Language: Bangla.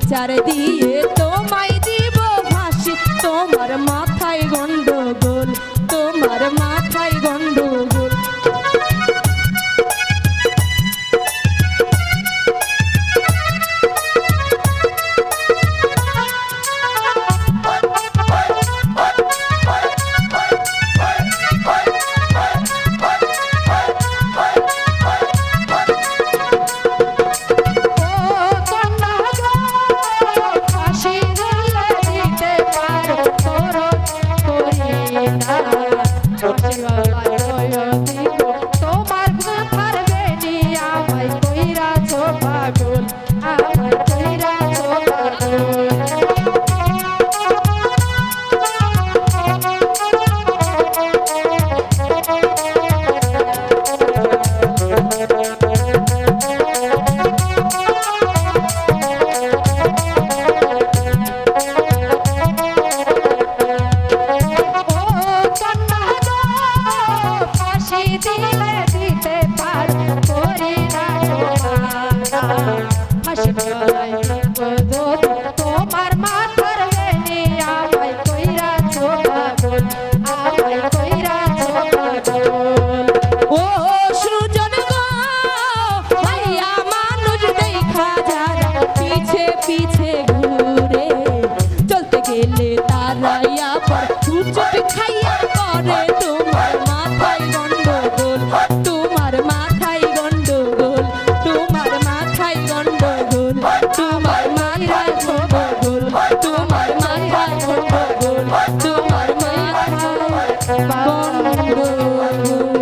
বিচার দিয়ে তোমায় দিব ফাঁসি তোমার মাথায় গন্ডগোল তোমার মাথায় গন্ডগোল তোমার মাথার বেনি আমায় কইরা ছোপাগোল আমায় কইরা ছোপাগোল ও সুজন গো ভাইয়া মানুষ দেখা যারা পিছে পিছে ঘুরে চলতে গেলে তারাইয়া পর হুচট খাইয়া করে তোমার মাথায় গন্ডগোল তোমার মাথায় গন্ডগোল তোমার মাথায় গন্ডগোল তোমার মাথায় গন্ডগোল তোমার মাথায় গন্ডগোল তোমার মাথায় গন্ডগোল